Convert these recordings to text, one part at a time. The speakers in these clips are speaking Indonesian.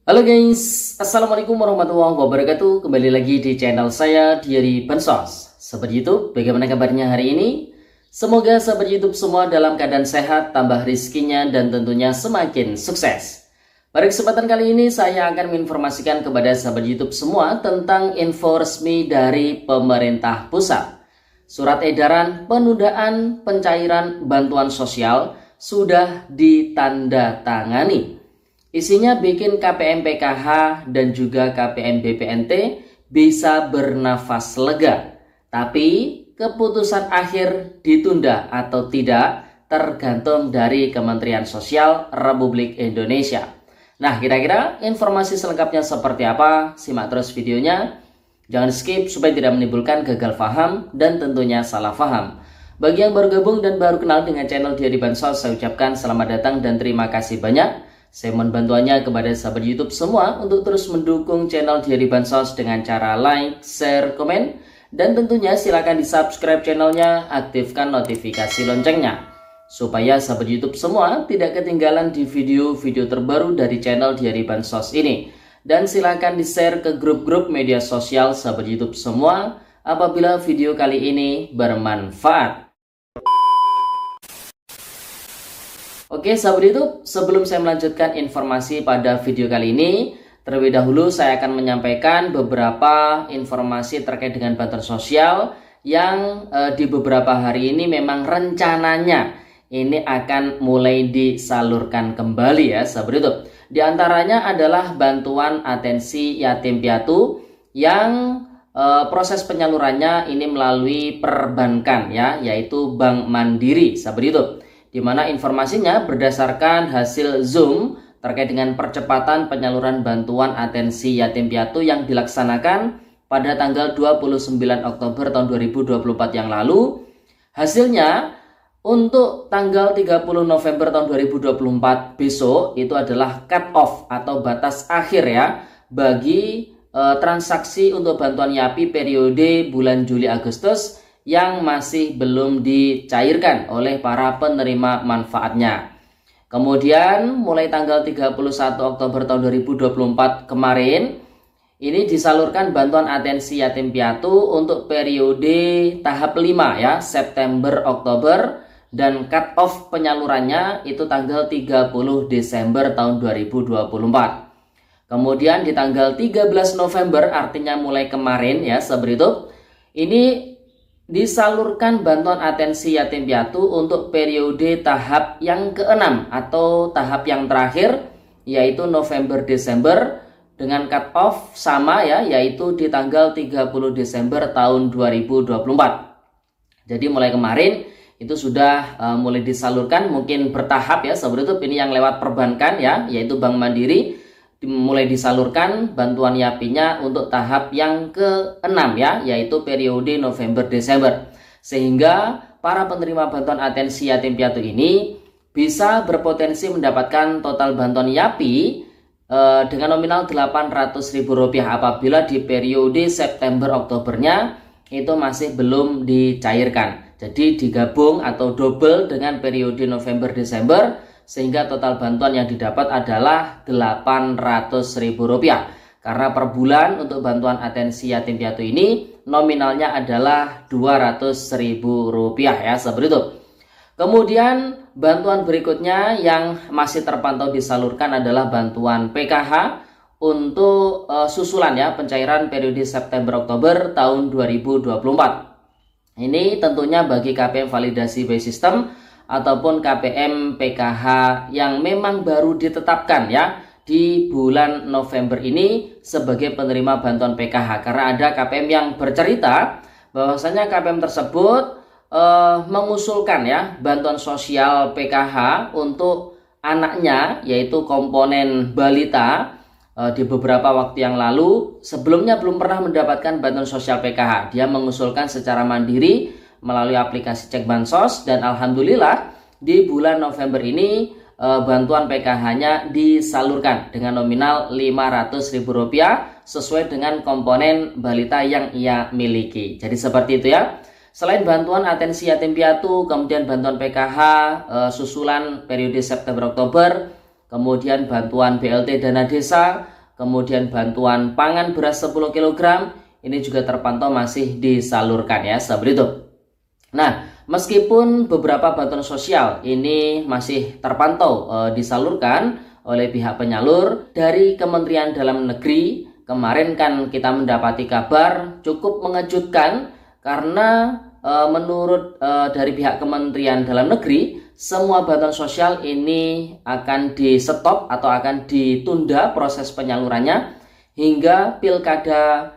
Halo guys, Assalamualaikum warahmatullahi wabarakatuh. Kembali lagi di channel saya, Diary Bansos. Sahabat YouTube, bagaimana kabarnya hari ini? Semoga sahabat YouTube semua dalam keadaan sehat, tambah rizkinya, dan tentunya semakin sukses. Pada kesempatan kali ini, saya akan menginformasikan kepada sahabat YouTube semua tentang info resmi dari pemerintah pusat. Surat edaran penundaan pencairan bantuan sosial sudah ditandatangani. Isinya bikin KPM PKH dan juga KPM BPNT bisa bernafas lega. Tapi keputusan akhir ditunda atau tidak tergantung dari Kementerian Sosial Republik Indonesia. Nah, kira-kira informasi selengkapnya seperti apa? Simak terus videonya. Jangan skip supaya tidak menimbulkan gagal paham dan tentunya salah paham. Bagi yang baru gabung dan baru kenal dengan channel Diary Bansos, saya ucapkan selamat datang dan terima kasih banyak. Saya mohon bantuannya kepada sahabat YouTube semua untuk terus mendukung channel Diary Bansos dengan cara like, share, komen, dan tentunya silakan di subscribe channelnya, aktifkan notifikasi loncengnya supaya sahabat YouTube semua tidak ketinggalan di video-video terbaru dari channel Diary Bansos ini. Dan silakan di share ke grup-grup media sosial sahabat YouTube semua apabila video kali ini bermanfaat. Oke sahabat YouTube, sebelum saya melanjutkan informasi pada video kali ini, terlebih dahulu saya akan menyampaikan beberapa informasi terkait dengan bantuan sosial yang di beberapa hari ini memang rencananya ini akan mulai disalurkan kembali ya sahabat YouTube. Di antaranya adalah bantuan atensi yatim piatu yang proses penyalurannya ini melalui perbankan ya, yaitu Bank Mandiri sahabat YouTube. Di mana informasinya berdasarkan hasil Zoom terkait dengan percepatan penyaluran bantuan atensi yatim piatu yang dilaksanakan pada tanggal 29 Oktober tahun 2024 yang lalu. Hasilnya untuk tanggal 30 November tahun 2024 besok itu adalah cut off atau batas akhir ya bagi transaksi untuk bantuan YAPI periode bulan Juli Agustus yang masih belum dicairkan oleh para penerima manfaatnya. Kemudian mulai tanggal 31 Oktober tahun 2024 kemarin ini disalurkan bantuan atensi yatim piatu untuk periode tahap 5 ya, September Oktober, dan cut off penyalurannya itu tanggal 30 Desember tahun 2024. Kemudian di tanggal 13 November artinya mulai kemarin ya sahabat YouTube, ini disalurkan bantuan atensi yatim piatu untuk periode tahap yang ke-6 atau tahap yang terakhir yaitu November-Desember dengan cut off sama ya, yaitu di tanggal 30 Desember tahun 2024. Jadi mulai kemarin itu sudah mulai disalurkan, mungkin bertahap ya sahabat YouTube, ini yang lewat perbankan ya, yaitu Bank Mandiri, mulai disalurkan bantuan YAPI-nya untuk tahap yang ke-6 ya, yaitu periode November-Desember. Sehingga para penerima bantuan atensi yatim piatu ini bisa berpotensi mendapatkan total bantuan YAPI dengan nominal Rp800.000 apabila di periode September-Oktobernya itu masih belum dicairkan. Jadi digabung atau double dengan periode November-Desember, sehingga total bantuan yang didapat adalah Rp800.000. Karena per bulan untuk bantuan atensi yatim piatu ini nominalnya adalah Rp200.000 ya sahabat YouTube. Kemudian bantuan berikutnya yang masih terpantau disalurkan adalah bantuan PKH untuk susulan ya pencairan periode September Oktober tahun 2024. Ini tentunya bagi KPM validasi by system ataupun KPM PKH yang memang baru ditetapkan ya di bulan November ini sebagai penerima bantuan PKH. Karena ada KPM yang bercerita bahwasanya KPM tersebut mengusulkan ya bantuan sosial PKH untuk anaknya, yaitu komponen balita di beberapa waktu yang lalu. Sebelumnya belum pernah mendapatkan bantuan sosial PKH. Dia mengusulkan secara mandiri melalui aplikasi Cek Bansos, dan alhamdulillah di bulan November ini bantuan PKH-nya disalurkan dengan nominal Rp500.000 sesuai dengan komponen balita yang ia miliki. Jadi seperti itu ya. Selain bantuan atensi yatim piatu, kemudian bantuan PKH susulan periode September Oktober, kemudian bantuan BLT dana desa, kemudian bantuan pangan beras 10 kg, ini juga terpantau masih disalurkan ya, seperti itu. Nah, meskipun beberapa bantuan sosial ini masih terpantau disalurkan oleh pihak penyalur dari Kementerian Dalam Negeri, kemarin kan kita mendapati kabar cukup mengejutkan karena menurut dari pihak Kementerian Dalam Negeri, semua bantuan sosial ini akan di stop atau akan ditunda proses penyalurannya hingga pilkada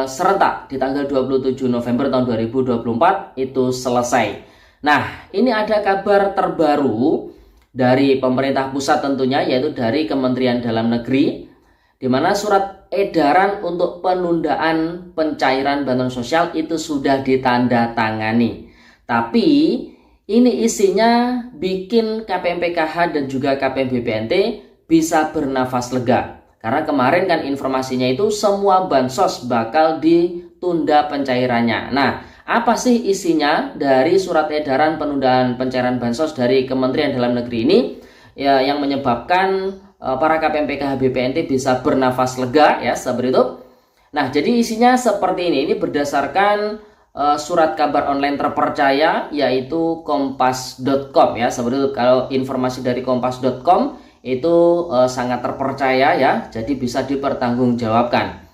serentak di tanggal 27 November tahun 2024 itu selesai. Nah, ini ada kabar terbaru dari pemerintah pusat tentunya, yaitu dari Kementerian Dalam Negeri, di mana surat edaran untuk penundaan pencairan bantuan sosial itu sudah ditandatangani. Tapi ini isinya bikin KPM-PKH dan juga KPM BPNT bisa bernafas lega. Karena kemarin kan informasinya itu semua bansos bakal ditunda pencairannya. Nah, apa sih isinya dari surat edaran penundaan pencairan bansos dari Kementerian Dalam Negeri ini ya, yang menyebabkan para KPM-PKH BPNT bisa bernafas lega ya, seperti itu. Nah, jadi isinya seperti ini. Ini berdasarkan surat kabar online terpercaya, yaitu kompas.com ya, seperti itu. Kalau informasi dari kompas.com itu sangat terpercaya ya, jadi bisa dipertanggungjawabkan.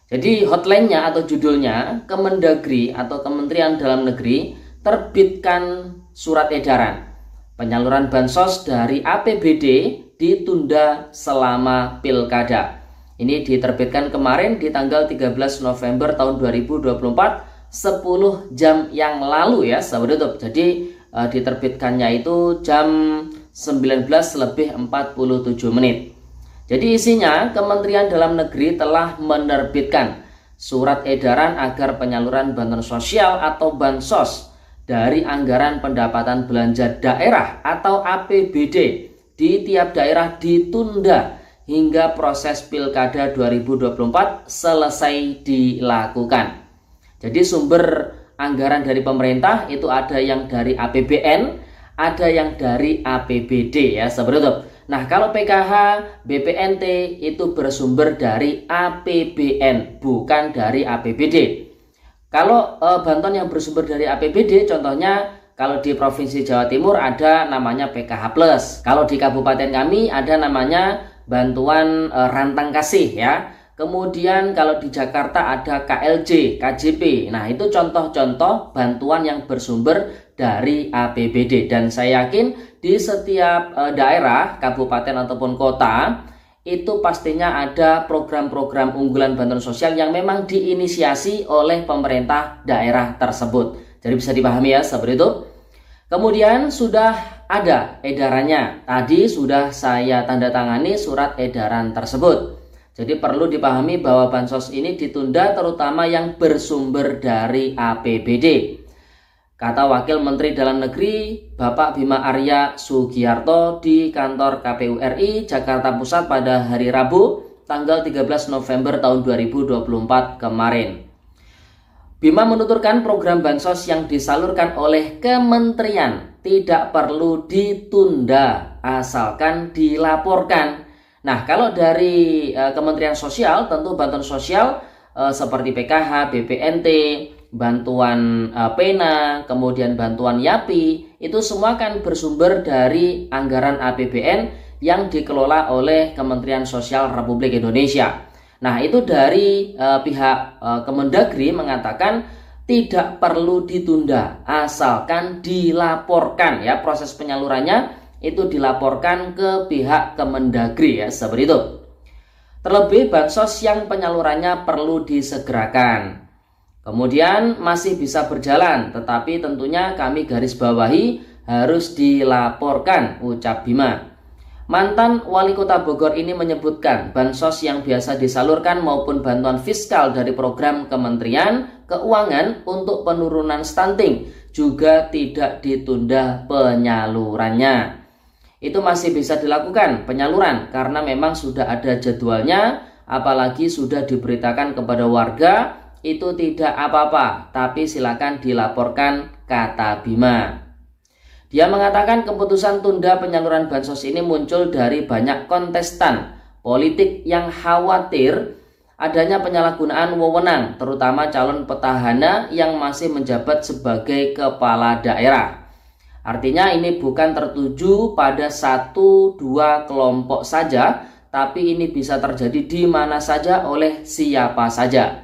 Jadi hotline-nya atau judulnya, Kemendagri atau Kementerian Dalam Negeri terbitkan surat edaran penyaluran bansos dari APBD ditunda selama pilkada. Ini diterbitkan kemarin di tanggal 13 November tahun 2024, 10 jam yang lalu ya, sahabat YouTube. Jadi diterbitkannya itu jam 19:47. Jadi isinya, Kementerian Dalam Negeri telah menerbitkan surat edaran agar penyaluran bantuan sosial atau bansos dari anggaran pendapatan belanja daerah atau APBD di tiap daerah ditunda hingga proses pilkada 2024 selesai dilakukan. Jadi sumber anggaran dari pemerintah itu ada yang dari APBN, ada yang dari APBD ya, seperti itu. Nah, kalau PKH, BPNT itu bersumber dari APBN, bukan dari APBD. Kalau bantuan yang bersumber dari APBD, contohnya kalau di Provinsi Jawa Timur ada namanya PKH Plus. Kalau di kabupaten kami ada namanya bantuan rantang kasih ya. Kemudian kalau di Jakarta ada KLJ, KJP. Nah, itu contoh-contoh bantuan yang bersumber dari APBD. Dan saya yakin di setiap daerah, kabupaten ataupun kota, itu pastinya ada program-program unggulan bantuan sosial yang memang diinisiasi oleh pemerintah daerah tersebut. Jadi bisa dipahami ya, seperti itu. Kemudian sudah ada edarannya. Tadi sudah saya tanda tangani surat edaran tersebut. Jadi perlu dipahami bahwa bansos ini ditunda terutama yang bersumber dari APBD. Kata Wakil Menteri Dalam Negeri Bapak Bima Arya Sugiarto di kantor KPU RI Jakarta Pusat pada hari Rabu tanggal 13 November tahun 2024 kemarin. Bima menuturkan program bansos yang disalurkan oleh kementerian tidak perlu ditunda asalkan dilaporkan. Nah, kalau dari Kementerian Sosial, tentu bantuan sosial seperti PKH, BPNT, bantuan PENA, kemudian bantuan YAPI, itu semua kan bersumber dari anggaran APBN yang dikelola oleh Kementerian Sosial Republik Indonesia. Nah, itu dari pihak Kemendagri mengatakan tidak perlu ditunda asalkan dilaporkan ya, proses penyalurannya itu dilaporkan ke pihak Kemendagri ya, seperti itu. Terlebih bansos yang penyalurannya perlu disegerakan. Kemudian masih bisa berjalan, tetapi tentunya kami garis bawahi harus dilaporkan, ucap Bima. Mantan Wali Kota Bogor ini menyebutkan bansos yang biasa disalurkan maupun bantuan fiskal dari program Kementerian Keuangan untuk penurunan stunting juga tidak ditunda penyalurannya. Itu masih bisa dilakukan penyaluran karena memang sudah ada jadwalnya, apalagi sudah diberitakan kepada warga, itu tidak apa-apa, tapi silakan dilaporkan, kata Bima. Dia mengatakan keputusan tunda penyaluran bansos ini muncul dari banyak kontestan politik yang khawatir adanya penyalahgunaan wewenang, terutama calon petahana yang masih menjabat sebagai kepala daerah. Artinya ini bukan tertuju pada 1-2 kelompok saja, tapi ini bisa terjadi di mana saja oleh siapa saja.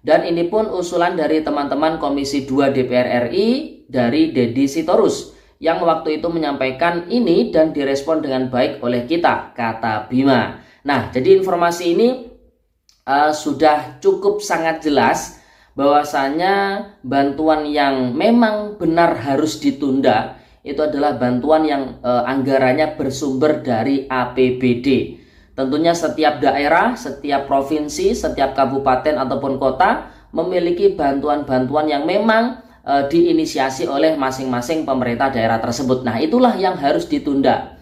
Dan ini pun usulan dari teman-teman Komisi 2 DPR RI dari Deddy Sitorus yang waktu itu menyampaikan ini dan direspon dengan baik oleh kita, kata Bima. Nah, jadi informasi ini sudah cukup sangat jelas bahwasanya bantuan yang memang benar harus ditunda itu adalah bantuan yang anggarannya bersumber dari APBD. Tentunya setiap daerah, setiap provinsi, setiap kabupaten ataupun kota memiliki bantuan-bantuan yang memang diinisiasi oleh masing-masing pemerintah daerah tersebut. Nah, itulah yang harus ditunda.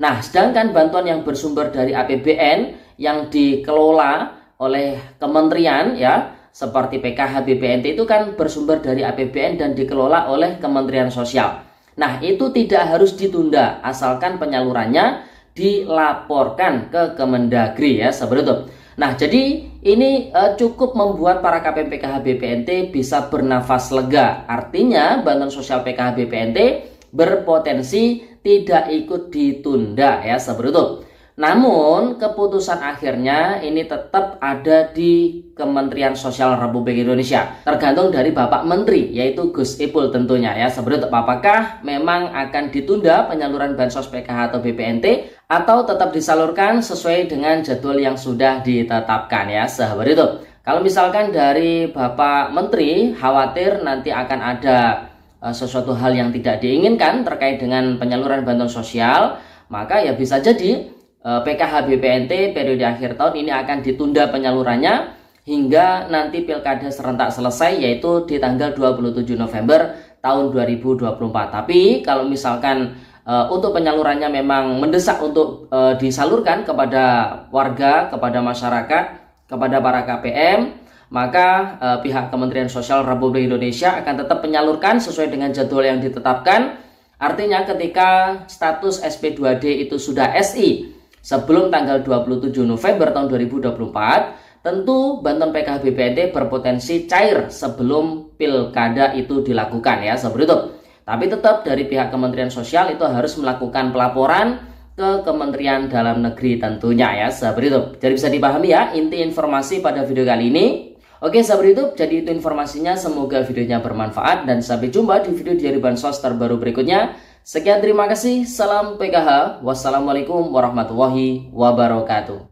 Nah, sedangkan bantuan yang bersumber dari APBN yang dikelola oleh kementerian ya, seperti PKH BPNT itu kan bersumber dari APBN dan dikelola oleh Kementerian Sosial. Nah, itu tidak harus ditunda asalkan penyalurannya dilaporkan ke Kemendagri ya, seperti itu. Nah, jadi ini cukup membuat para KPM PKH BPNT bisa bernafas lega. Artinya bantuan sosial PKH BPNT berpotensi tidak ikut ditunda ya, seperti itu. Namun keputusan akhirnya ini tetap ada di Kementerian Sosial Republik Indonesia, tergantung dari Bapak Menteri yaitu Gus Ipul tentunya ya. Seperti itu, apakah memang akan ditunda penyaluran bansos PKH atau BPNT atau tetap disalurkan sesuai dengan jadwal yang sudah ditetapkan ya, seperti itu. Kalau misalkan dari Bapak Menteri khawatir nanti akan ada sesuatu hal yang tidak diinginkan terkait dengan penyaluran bantuan sosial, maka ya bisa jadi PKH BPNT periode akhir tahun ini akan ditunda penyalurannya hingga nanti pilkada serentak selesai, yaitu di tanggal 27 November tahun 2024. Tapi kalau misalkan untuk penyalurannya memang mendesak untuk disalurkan kepada warga, kepada masyarakat, kepada para KPM, maka pihak Kementerian Sosial Republik Indonesia akan tetap menyalurkan sesuai dengan jadwal yang ditetapkan. Artinya ketika status SP2D itu sudah SI sebelum tanggal 27 November tahun 2024, tentu bantuan PKH BPNT berpotensi cair sebelum pilkada itu dilakukan ya, seperti itu. Tapi tetap dari pihak Kementerian Sosial itu harus melakukan pelaporan ke Kementerian Dalam Negeri tentunya ya, seperti itu. Jadi bisa dipahami ya inti informasi pada video kali ini. Oke, sahabat YouTube, jadi itu informasinya. Semoga videonya bermanfaat dan sampai jumpa di video diari bansos terbaru berikutnya. Sekian, terima kasih. Salam PKH. Wassalamualaikum warahmatullahi wabarakatuh.